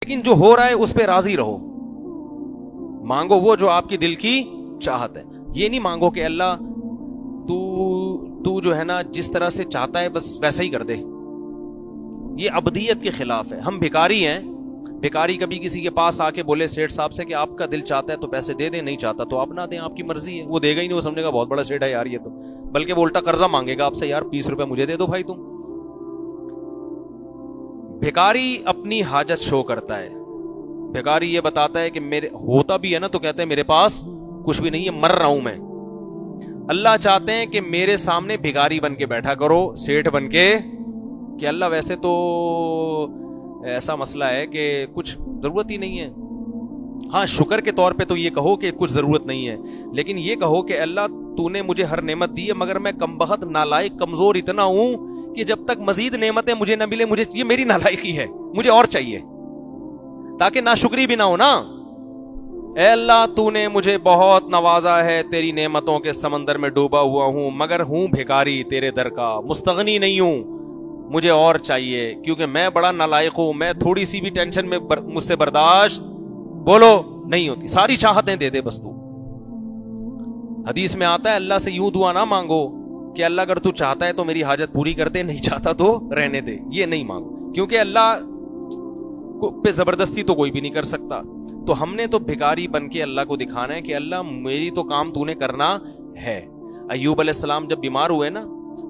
لیکن جو ہو رہا ہے اس پہ راضی رہو. مانگو وہ جو آپ کی دل کی چاہت ہے. یہ نہیں مانگو کہ اللہ تو جو ہے نا جس طرح سے چاہتا ہے بس ویسا ہی کر دے. یہ عبدیت کے خلاف ہے. ہم بھکاری ہیں. بھکاری کبھی کسی کے پاس آ کے بولے سیٹھ صاحب سے کہ آپ کا دل چاہتا ہے تو پیسے دے دیں, نہیں چاہتا تو آپ نہ دیں, آپ کی مرضی ہے. وہ دے گا ہی نہیں, وہ سمجھے گا بہت بڑا سیٹھ ہے یار یہ تو, بلکہ وہ الٹا قرضہ مانگے گا آپ سے, یار 20 روپے مجھے دے دو بھائی تم. بھکاری اپنی حاجت شو کرتا ہے. بھکاری یہ بتاتا ہے کہ میرے ہوتا بھی ہے نا تو کہتے ہیں میرے پاس کچھ بھی نہیں ہے, مر رہا ہوں میں. اللہ چاہتے ہیں کہ میرے سامنے بھکاری بن کے بیٹھا کرو, سیٹھ بن کے, کہ اللہ ویسے تو ایسا مسئلہ ہے کہ کچھ ضرورت ہی نہیں ہے. ہاں شکر کے طور پہ تو یہ کہو کہ کچھ ضرورت نہیں ہے, لیکن یہ کہو کہ اللہ تو نے مجھے ہر نعمت دی ہے مگر میں کمبخت نالائق کمزور اتنا ہوں کہ جب تک مزید نعمتیں مجھے نہ ملے, مجھے یہ میری نالائقی ہے, مجھے اور چاہیے, تاکہ ناشکری بھی نہ ہو نا. اے اللہ تو نے مجھے بہت نوازا ہے, تیری نعمتوں کے سمندر میں ڈوبا ہوا ہوں, مگر ہوں بھکاری تیرے در کا, مستغنی نہیں ہوں, مجھے اور چاہیے کیونکہ میں بڑا نالائق ہوں. میں تھوڑی سی بھی ٹینشن میں مجھ سے برداشت بولو نہیں ہوتی, ساری چاہتیں دے دے بس تو. حدیث میں آتا ہے اللہ سے یوں دعا نہ مانگو کہ اللہ اگر تو چاہتا ہے تو میری حاجت پوری کر دے, نہیں چاہتا تو رہنے دے. یہ نہیں مانگو, کیونکہ اللہ پہ زبردستی تو کوئی بھی نہیں کر سکتا. تو ہم نے تو بھکاری بن کے اللہ کو دکھانا ہے کہ اللہ میری تو کام تو نے کرنا ہے. ایوب علیہ السلام جب بیمار ہوئے نا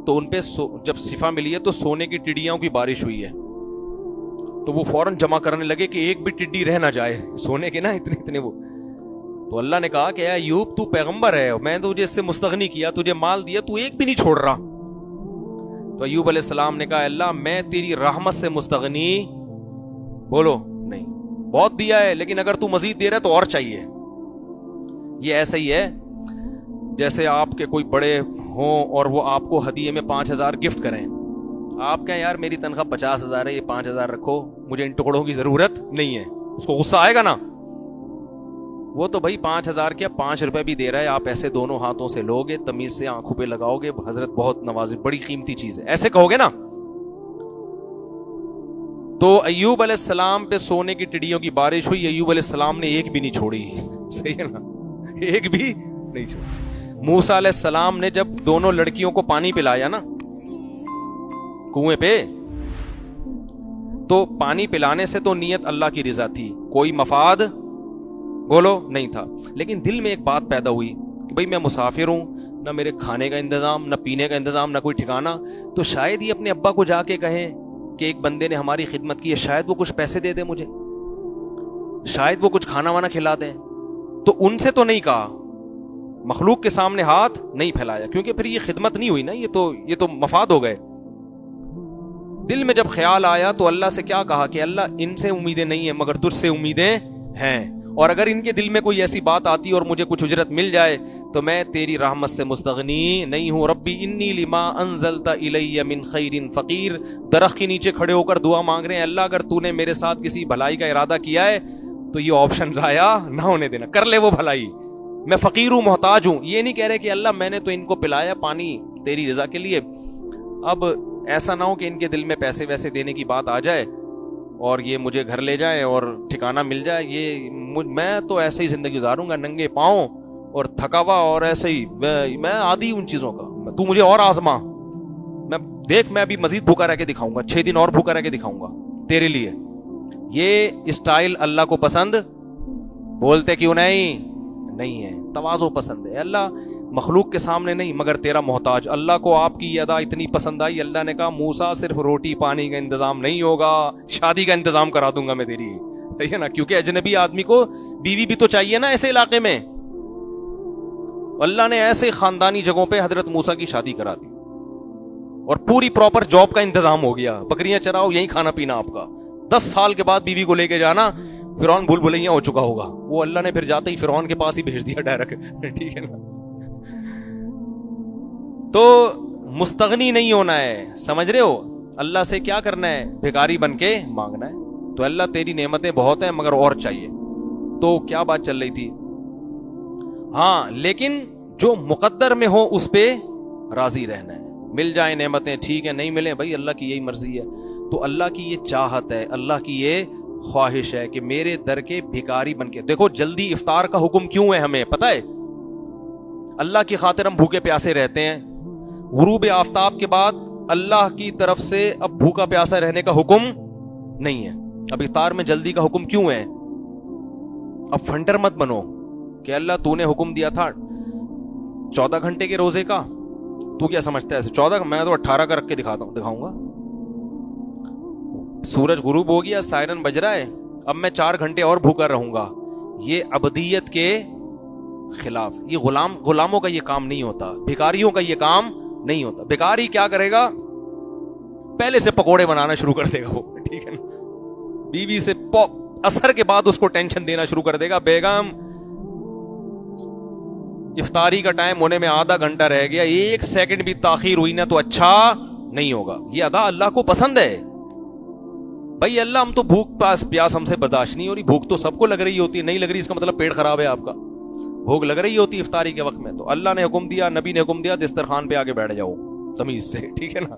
تو ان پہ جب شفا ملی ہے تو سونے کی ٹڈیاں کی بارش ہوئی ہے, تو وہ فوراً جمع کرنے لگے کہ ایک بھی ٹڈی رہ نہ جائے, سونے کے نا اتنے وہ. تو اللہ نے کہا کہ اے ایوب تو پیغمبر ہے, میں نے تجھے اس سے مستغنی کیا, تجھے مال دیا, تو ایک بھی نہیں چھوڑ رہا. تو ایوب علیہ السلام نے کہا اللہ میں تیری رحمت سے مستغنی بولو نہیں, بہت دیا ہے لیکن اگر تو مزید دے رہا ہے تو اور چاہیے. یہ ایسا ہی ہے جیسے آپ کے کوئی بڑے ہوں اور وہ آپ کو ہدیے میں 5,000 گفٹ کریں, آپ کہیں یار میری تنخواہ 50,000 ہے, یہ 5,000 رکھو, مجھے ان ٹکڑوں کی ضرورت نہیں ہے. اس کو غصہ آئے گا نا. وہ تو بھائی 5,000 کیا 5 روپے بھی دے رہا ہے, آپ ایسے دونوں ہاتھوں سے لوگے, تمیز سے آنکھوں پہ لگاؤ گے, حضرت بہت نوازی, بڑی قیمتی چیز ہے, ایسے کہو گے نا. تو ایوب علیہ السلام پہ سونے کی ٹڈیوں کی بارش ہوئی, ایوب علیہ السلام نے ایک بھی نہیں چھوڑی. صحیح ہے نا, ایک بھی نہیں چھوڑی. موسیٰ علیہ السلام نے جب دونوں لڑکیوں کو پانی پلایا نا کنویں پہ, تو پانی پلانے سے تو نیت اللہ کی رضا تھی, کوئی مفاد بولو نہیں تھا, لیکن دل میں ایک بات پیدا ہوئی کہ بھئی میں مسافر ہوں, نہ میرے کھانے کا انتظام, نہ پینے کا انتظام, نہ کوئی ٹھکانہ, تو شاید یہ اپنے ابا کو جا کے کہیں کہ ایک بندے نے ہماری خدمت کی ہے, شاید وہ کچھ پیسے دے دے مجھے, شاید وہ کچھ کھانا وانا کھلا دیں. تو ان سے تو نہیں کہا, مخلوق کے سامنے ہاتھ نہیں پھیلایا, کیونکہ پھر یہ خدمت نہیں ہوئی نا, یہ تو مفاد ہو گئے. دل میں جب خیال آیا تو اللہ سے کیا کہا کہ اللہ ان سے امیدیں نہیں ہیں مگر تجھ سے امیدیں ہیں, اور اگر ان کے دل میں کوئی ایسی بات آتی اور مجھے کچھ اجرت مل جائے تو میں تیری رحمت سے مستغنی نہیں ہوں. ربی انی لما انزلت الی من خیر فقیر. درخت کے نیچے کھڑے ہو کر دعا مانگ رہے ہیں, اللہ اگر تو نے میرے ساتھ کسی بھلائی کا ارادہ کیا ہے تو یہ آپشن ضائع نہ ہونے دینا, کر لے وہ بھلائی, میں فقیر ہوں, محتاج ہوں. یہ نہیں کہہ رہے کہ اللہ میں نے تو ان کو پلایا پانی تیری رضا کے لیے, اب ایسا نہ ہو کہ ان کے دل میں پیسے ویسے دینے کی بات آ جائے اور یہ مجھے گھر لے جائے اور ٹھکانہ مل جائے. یہ میں تو ایسے ہی زندگی گزاروں گا, ننگے پاؤں اور تھکا ہوا, اور ایسے ہی میں عادی ان چیزوں کا, تو مجھے اور آزما, میں دیکھ میں ابھی مزید بھوکا رہ کے دکھاؤں گا, 6 دن اور بھوکا رہ کے دکھاؤں گا تیرے لیے. یہ اسٹائل اللہ کو پسند بولتے کیوں نہیں ہے, تواضع پسند ہے. اللہ مخلوق کے سامنے نہیں مگر تیرا محتاج. اللہ کو آپ کی یہ ادا اتنی پسند آئی, اللہ نے کہا موسیٰ صرف روٹی پانی کا انتظام نہیں ہوگا, شادی کا انتظام کرا دوں گا میں تیری, صحیح ہے نا, کیونکہ اجنبی آدمی کو بیوی بھی تو چاہیے نا ایسے علاقے میں. اللہ نے ایسے خاندانی جگہوں پہ حضرت موسیٰ کی شادی کرا دی اور پوری پراپر جاب کا انتظام ہو گیا, بکریاں چراؤ یہی کھانا پینا آپ کا. 10 سال کے بعد بیوی کو لے کے جانا, فرعون بھول بھلیاں ہو چکا ہوگا, وہ اللہ نے پھر جاتے ہی فرعون کے پاس ہی بھیج دیا ڈائریکٹ, ٹھیک ہے نا. تو مستغنی نہیں ہونا ہے, سمجھ رہے ہو, اللہ سے کیا کرنا ہے, بھکاری بن کے مانگنا ہے. تو اللہ تیری نعمتیں بہت ہیں مگر اور چاہیے. تو کیا بات چل رہی تھی, ہاں لیکن جو مقدر میں ہو اس پہ راضی رہنا ہے. مل جائیں نعمتیں ٹھیک ہے, نہیں ملیں بھائی اللہ کی یہی مرضی ہے. تو اللہ کی یہ چاہت ہے, اللہ کی یہ خواہش ہے کہ میرے در کے بھکاری بن کے. دیکھو جلدی افطار کا حکم کیوں ہے ہمیں پتہ ہے؟ اللہ کی خاطر ہم بھوکے پیاسے رہتے ہیں. غروب آفتاب کے بعد اللہ کی طرف سے اب بھوکا پیاسا رہنے کا حکم نہیں ہے. اب افطار میں جلدی کا حکم کیوں ہے؟ اب فنٹر مت بنو کہ اللہ تو نے حکم دیا تھا 14 گھنٹے کے روزے کا, تو کیا سمجھتا ہے ایسے 14 میں تو 18 کا رکھ کے دکھاؤں گا. سورج غروب ہو گیا, سائرن بج رہا ہے, اب میں 4 گھنٹے اور بھوکا رہوں گا. یہ عبدیت کے خلاف. یہ غلاموں کا یہ کام نہیں ہوتا, بھکاریوں کا یہ کام نہیں ہوتا. بھکاری کیا کرے گا؟ پہلے سے پکوڑے بنانا شروع کر دے گا وہ, ٹھیک ہے نا, بیوی سے اثر کے بعد اس کو ٹینشن دینا شروع کر دے گا. بیگم افطاری کا ٹائم ہونے میں آدھا گھنٹہ رہ گیا, 1 سیکنڈ بھی تاخیر ہوئی نا تو اچھا نہیں ہوگا. یہ ادا اللہ کو پسند ہے. بھائی اللہ ہم تو بھوک پیاس ہم سے برداشت نہیں ہو رہی. بھوک تو سب کو لگ رہی ہوتی ہے, نہیں لگ رہی اس کا مطلب پیٹ خراب ہے آپ کا. بھوک لگ رہی ہوتی افطاری کے وقت میں تو اللہ نے حکم دیا, نبی نے حکم دیا, دسترخوان پہ آگے بیٹھ جاؤ تمیز سے, ٹھیک ہے نا,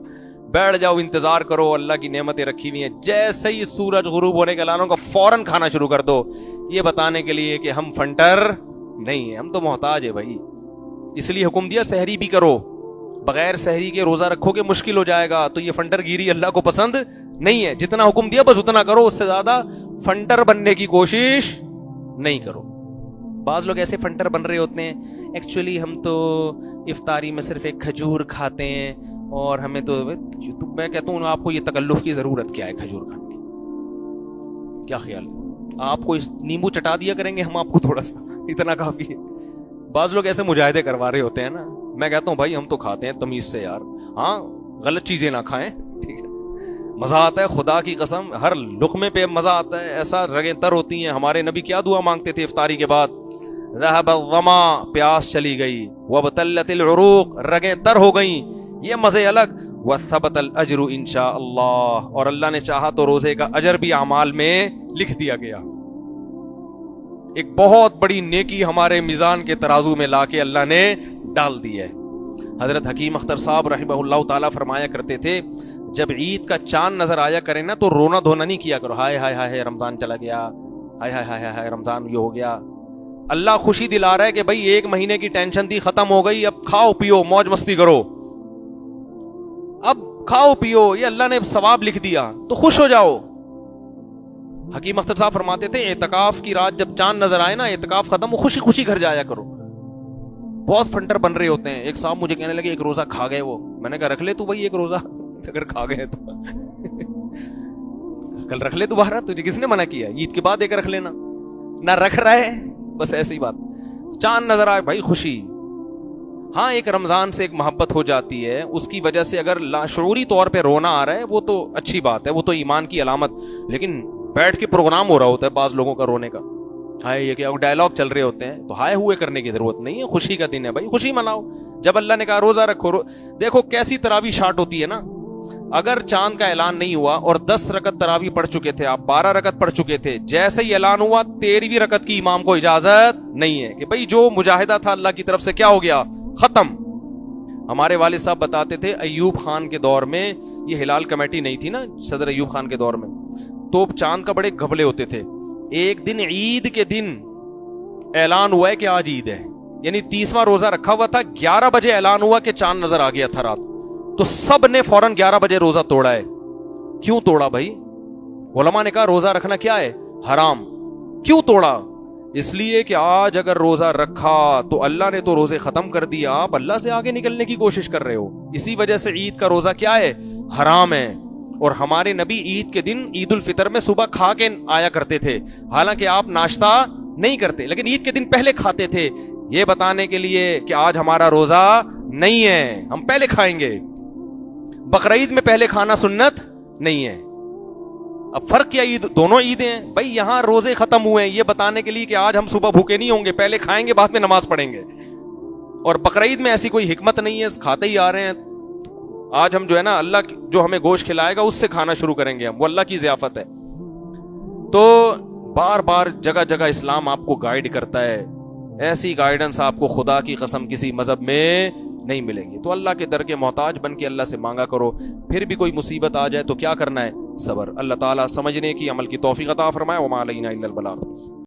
بیٹھ جاؤ, انتظار کرو, اللہ کی نعمتیں رکھی ہوئی ہیں. جیسے ہی سورج غروب ہونے کے اعلان ہوگا فوراً کھانا شروع کر دو, یہ بتانے کے لیے کہ ہم فنٹر نہیں ہیں, ہم تو محتاج ہے بھائی. اس لیے حکم دیا سحری بھی کرو, بغیر سحری کے روزہ رکھو گے مشکل ہو جائے گا. تو یہ فنٹر گیری اللہ کو پسند نہیں ہے. جتنا حکم دیا بس اتنا کرو, اس سے زیادہ فنٹر بننے کی کوشش نہیں کرو. بعض لوگ ایسے فنٹر بن رہے ہوتے ہیں, ایکچولی ہم تو افطاری میں صرف ایک کھجور کھاتے ہیں اور ہمیں تو میں کہتا ہوں آپ کو یہ تکلف کی ضرورت کیا ہے کھجور کھانے کی؟ کیا خیال ہے؟ آپ کو نیمبو چٹا دیا کریں گے ہم آپ کو, تھوڑا سا اتنا کافی ہے. بعض لوگ ایسے مجاہدے کروا رہے ہوتے ہیں نا, میں کہتا ہوں بھائی ہم تو کھاتے ہیں تمیز سے یار, ہاں غلط چیزیں نہ کھائیں, ٹھیک ہے, مزہ آتا ہے خدا کی قسم, ہر لقمے پہ مزہ آتا ہے, ایسا رگیں تر ہوتی ہیں. ہمارے نبی کیا دعا مانگتے تھے افطاری کے بعد؟ ذهب الظما, پیاس چلی گئی, وابتلت العروق, رگیں تر ہو گئیں, یہ مزے الگ, وثبت الاجر انشاء اللہ, اور اللہ نے چاہا تو روزے کا اجر بھی اعمال میں لکھ دیا گیا. ایک بہت بڑی نیکی ہمارے میزان کے ترازو میں لا کے اللہ نے ڈال دی ہے. حضرت حکیم اختر صاحب رحمہ اللہ تعالیٰ فرمایا کرتے تھے, جب عید کا چاند نظر آیا کرے نا تو رونا دھونا نہیں کیا کرو, ہائے ہائے ہائے رمضان چلا گیا, ہائے ہائے ہائے ہائے رمضان یہ ہو گیا. اللہ خوشی دلا رہا ہے کہ بھائی 1 مہینے کی ٹینشن تھی ختم ہو گئی, اب کھاؤ پیو موج مستی کرو, اب کھاؤ پیو, یہ اللہ نے ثواب لکھ دیا تو خوش ہو جاؤ. حکیم اختر صاحب فرماتے تھے اعتکاف کی رات جب چاند نظر آئے نا, اعتکاف ختم ہو, خوشی خوشی گھر جایا کرو. بہت فنٹر بن رہے ہوتے ہیں. ایک صاحب مجھے کہنے لگے 1 روزہ کھا گئے وہ, میں نے کہا رکھ لے تو بھائی 1 روزہ اگر کھا گئے تو کل رکھ لے دوبارہ, تجھے کس نے منع کیا؟ عید کے بعد 1 رکھ لینا, نہ رکھ رہا ہے بس ایسی بات. چاند نظر آئے بھائی خوشی. ہاں ایک رمضان سے ایک محبت ہو جاتی ہے, اس کی وجہ سے اگر لاشعوری طور پہ رونا آ رہا ہے وہ تو اچھی بات ہے, وہ تو ایمان کی علامت. لیکن بیٹھ کے پروگرام ہو رہا ہوتا ہے بعض لوگوں کا رونے کا, ہائے یہ کیا ڈائلاگ چل رہے ہوتے ہیں, تو ہائے ہوئے کرنے کی ضرورت نہیں ہے. خوشی کا دن ہے بھائی, خوشی مناؤ. جب اللہ نے کہا روزہ رکھو, دیکھو کیسی تراویح شارٹ ہوتی ہے نا. اگر چاند کا اعلان نہیں ہوا اور 10 رکعت تراویح پڑھ چکے تھے آپ, 12 رکعت پڑھ چکے تھے, جیسے ہی اعلان ہوا 13ویں رکعت کی امام کو اجازت نہیں ہے کہ بھائی جو مجاہدہ تھا اللہ کی طرف سے کیا ہو گیا, ختم. ہمارے والد صاحب بتاتے تھے ایوب خان کے دور میں, یہ ہلال کمیٹی نہیں تھی نا صدر ایوب خان کے دور میں, تو چاند کا بڑے گھبلے ہوتے تھے. ایک دن عید کے دن اعلان ہوا ہے کہ آج عید ہے, یعنی 30واں روزہ رکھا ہوا تھا, 11 بجے اعلان ہوا کہ چاند نظر آ گیا تھا رات, تو سب نے فوراً 11 بجے روزہ توڑا ہے. کیوں توڑا بھائی؟ علماء نے کہا روزہ رکھنا کیا ہے, حرام. کیوں توڑا؟ اس لیے کہ آج اگر روزہ رکھا تو اللہ نے تو روزے ختم کر دیا, آپ اللہ سے آگے نکلنے کی کوشش کر رہے ہو. اسی وجہ سے عید کا روزہ کیا ہے, حرام ہے. اور ہمارے نبی عید کے دن عید الفطر میں صبح کھا کے آیا کرتے تھے, حالانکہ آپ ناشتہ نہیں کرتے, لیکن عید کے دن پہلے کھاتے تھے, یہ بتانے کے لیے کہ آج ہمارا روزہ نہیں ہے, ہم پہلے کھائیں گے. بقرعید میں پہلے کھانا سنت نہیں ہے. اب فرق کیا, عید دونوں عیدیں ہیں بھائی. یہاں روزے ختم ہوئے ہیں یہ بتانے کے لیے کہ آج ہم صبح بھوکے نہیں ہوں گے, پہلے کھائیں گے بعد میں نماز پڑھیں گے. اور بقرعید میں ایسی کوئی حکمت نہیں ہے, کھاتے ہی آ رہے ہیں. آج ہم جو ہے نا اللہ جو ہمیں گوشت کھلائے گا اس سے کھانا شروع کریں گے, ہم وہ اللہ کی ضیافت ہے. تو بار بار جگہ جگہ اسلام آپ کو گائیڈ کرتا ہے, ایسی گائیڈنس آپ کو خدا کی قسم کسی مذہب میں نہیں ملے گی. تو اللہ کے در کے محتاج بن کے اللہ سے مانگا کرو. پھر بھی کوئی مصیبت آ جائے تو کیا کرنا ہے, صبر. اللہ تعالیٰ سمجھنے کی عمل کی توفیق عطا فرمائے. وما علینا الا البلاغ.